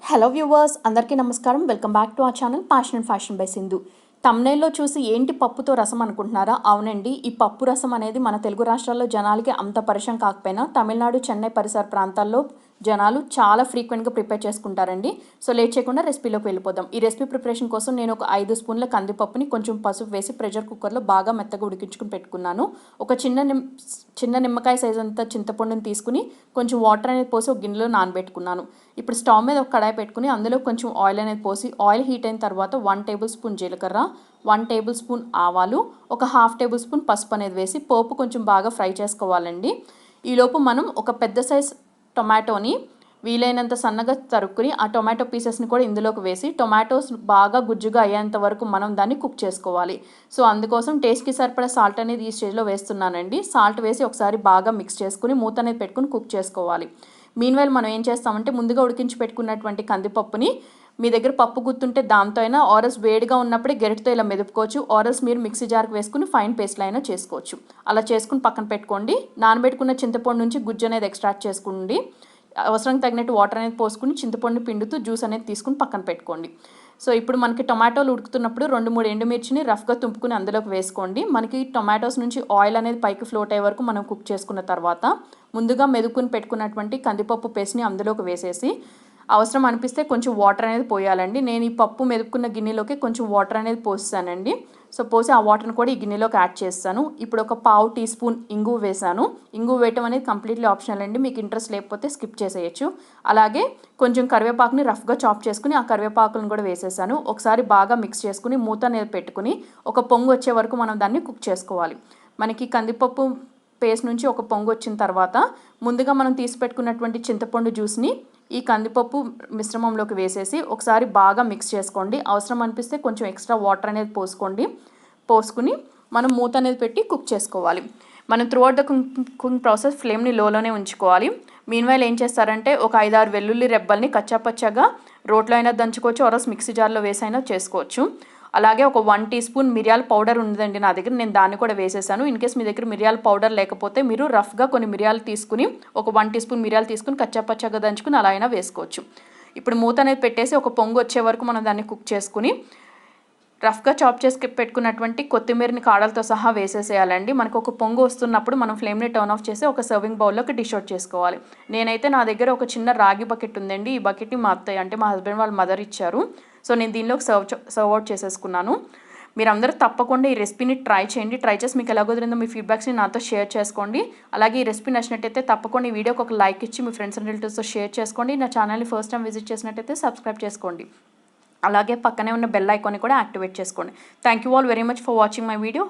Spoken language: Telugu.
హలో వ్యూవర్స్, అందరికీ నమస్కారం. Welcome back to our channel passion and fashion by Sindhu. తమ్నైల్లో చూసి ఏంటి పప్పుతో రసం అనుకుంటున్నారా? అవునండి, ఈ పప్పు రసం అనేది మన తెలుగు రాష్ట్రాల్లో జనాలకి అంత పరిచయం కాకపోయినా తమిళనాడు, చెన్నై పరిసర ప్రాంతాల్లో జనాలు చాలా ఫ్రీక్వెంట్గా ప్రిపేర్ చేసుకుంటారండి. సో లేట్ చేయకుండా రెసిపీలోకి వెళ్ళిపోదాం. ఈ రెసిపీ ప్రిపరేషన్ కోసం నేను ఒక 5 స్పూన్ల కందిపప్పుని కొంచెం పసుపు వేసి ప్రెషర్ కుక్కర్లో బాగా మెత్తగా ఉడికించుకుని పెట్టుకున్నాను. ఒక చిన్న నిమ్మకాయ సైజ్ అంతా చింతపండుని తీసుకుని కొంచెం వాటర్ అనేది పోసి ఒక గిన్నెలో నానబెట్టుకున్నాను. ఇప్పుడు స్టవ్ మీద ఒక కడాయి పెట్టుకుని అందులో కొంచెం ఆయిల్ అనేది పోసి ఆయిల్ హీట్ అయిన తర్వాత 1 టేబుల్ స్పూన్ జీలకర్ర, 1 టేబుల్ స్పూన్ ఆవాలు, ఒక 1/2 టేబుల్ స్పూన్ పసుపు అనేది వేసి పోపు కొంచెం బాగా ఫ్రై చేసుకోవాలండి. ఈలోపు మనం ఒక పెద్ద సైజ్ టొమాటోని వీలైనంత సన్నగా తరుక్కుని ఆ టొమాటో పీసెస్ని కూడా ఇందులోకి వేసి టొమాటోస్ బాగా గుజ్జుగా అయ్యేంత వరకు మనం దాన్ని కుక్ చేసుకోవాలి. సో అందుకోసం టేస్ట్కి సరిపడా సాల్ట్ అనేది ఈ స్టేజ్లో వేస్తున్నానండి. సాల్ట్ వేసి ఒకసారి బాగా మిక్స్ చేసుకుని మూత అనేది పెట్టుకుని కుక్ చేసుకోవాలి. మీన్వైల్ మనం ఏం చేస్తామంటే ముందుగా ఉడికించి పెట్టుకున్నటువంటి కందిపప్పుని మీ దగ్గర పప్పు గుర్తుంటే దాంతో అయినా ఆరల్స్ వేడిగా ఉన్నప్పుడే గెరిటితో ఇలా మెదుపుకోవచ్చు. ఆరల్స్ మీరు మిక్సీ జార్కి వేసుకుని ఫైన్ పేస్ట్లో అయినా చేసుకోవచ్చు. అలా చేసుకుని పక్కన పెట్టుకోండి. నానబెట్టుకున్న చింతపండు నుంచి గుజ్జు అనేది ఎక్స్ట్రాక్ట్ చేసుకోండి. అవసరం తగినట్టు వాటర్ అనేది పోసుకుని చింతపండు పిండుతూ జ్యూస్ అనేది తీసుకుని పక్కన పెట్టుకోండి. సో ఇప్పుడు మనకి టొమాటోలు ఉడుకుతున్నప్పుడు 2-3 ఎండుమిర్చిని రఫ్గా తుంపుకుని అందులోకి వేసుకోండి. మనకి టొమాటోస్ నుంచి ఆయిల్ అనేది పైకి ఫ్లోట్ అయ్యే వరకు మనం కుక్ చేసుకున్న తర్వాత ముందుగా మెదుకుని పెట్టుకున్నటువంటి కందిపప్పు పేస్ట్ని అందులోకి వేసేసి అవసరం అనిపిస్తే కొంచెం వాటర్ అనేది పోయాలండి. నేను ఈ పప్పు మెదుపుకున్న గిన్నెలోకి కొంచెం వాటర్ అనేది పోస్తానండి. సో పోసి ఆ వాటర్ని కూడా ఈ గిన్నెలోకి యాడ్ చేస్తాను. ఇప్పుడు ఒక 1/2 టీ స్పూన్ ఇంగువ వేసాను. ఇంగువ వేయటం అనేది కంప్లీట్లీ ఆప్షనల్ అండి, మీకు ఇంట్రెస్ట్ లేకపోతే స్కిప్ చేసేయచ్చు. అలాగే కొంచెం కరివేపాకుని రఫ్గా చాప్ చేసుకుని ఆ కరివేపాకులను కూడా వేసేసాను. ఒకసారి బాగా మిక్స్ చేసుకుని మూత అనేది పెట్టుకుని ఒక పొంగు వచ్చే వరకు మనం దాన్ని కుక్ చేసుకోవాలి. మనకి కందిపప్పు పేస్ట్ నుంచి ఒక పొంగు వచ్చిన తర్వాత ముందుగా మనం తీసి పెట్టుకున్నటువంటి చింతపండు జ్యూస్ని ఈ కందిపప్పు మిశ్రమంలోకి వేసేసి ఒకసారి బాగా మిక్స్ చేసుకోండి. అవసరం అనిపిస్తే కొంచెం ఎక్స్ట్రా వాటర్ అనేది పోసుకుని మనం మూత అనేది పెట్టి కుక్ చేసుకోవాలి. మనం త్రూఅవుట్ ద కుకింగ్ ప్రాసెస్ ఫ్లేమ్ని లోలోనే ఉంచుకోవాలి. మీన్వైల్ ఏం చేస్తారంటే ఒక 5-6 వెల్లుల్లి రెబ్బల్ని కచ్చాపచ్చాగా రోట్లో అయినా దంచుకోవచ్చు, ఆర్ఎల్స్ మిక్సీ జార్లో వేసైనా చేసుకోవచ్చు. అలాగే ఒక 1 టీ స్పూన్ మిరియాల పౌడర్ ఉందండి నా దగ్గర, నేను దాన్ని కూడా వేసేసాను. ఇన్ కేస్ మీ దగ్గర మిరియాల పౌడర్ లేకపోతే మీరు రఫ్గా కొన్ని మిరియాలు తీసుకుని ఒక 1 టీ స్పూన్ మిరియాలు తీసుకుని కచ్చాపచ్చాగా దంచుకుని అలా అయినా వేసుకోవచ్చు. ఇప్పుడు మూత అనేది పెట్టేసి ఒక పొంగు వచ్చే వరకు మనం దాన్ని కుక్ చేసుకుని రఫ్గా చాప్ చేసి పెట్టుకున్నటువంటి కొత్తిమీరని కాడలతో సహా వేసేసేయాలండి. మనకు ఒక పొంగు వస్తున్నప్పుడు మనం ఫ్లేమ్ని టర్న్ ఆఫ్ చేసి ఒక సర్వింగ్ బౌల్లోకి డిష్ అవుట్ చేసుకోవాలి. నేనైతే నా దగ్గర ఒక చిన్న రాగి బకెట్ ఉందండి. ఈ బకెట్ని మా అత్తయ్య అంటే మా హస్బెండ్ వాళ్ళ మదర్ ఇచ్చారు. సో నేను దీనిలోకి సర్వ్ అవుట్ చేసేసుకున్నాను. మీరందరూ తప్పకుండా ఈ రెసిపీని ట్రై చేయండి. ట్రై చేసి మీకు ఎలా కుదిరిందో మీ ఫీడ్బ్యాక్స్ని నాతో షేర్ చేసుకోండి. అలాగే ఈ రెసిపీ నచ్చినట్టయితే తప్పకుండా ఈ వీడియోకి ఒక లైక్ ఇచ్చి మీ ఫ్రెండ్స్ అండ్ రిలేటివ్స్తో షేర్ చేసుకోండి. నా ఛానల్ని ఫస్ట్ టైం విజిట్ చేసినట్టయితే సబ్స్క్రైబ్ చేసుకోండి. అలాగే పక్కనే ఉన్న బెల్ ఐకాన్ని కూడా యాక్టివేట్ చేసుకోండి. Thank you all very much for watching my video.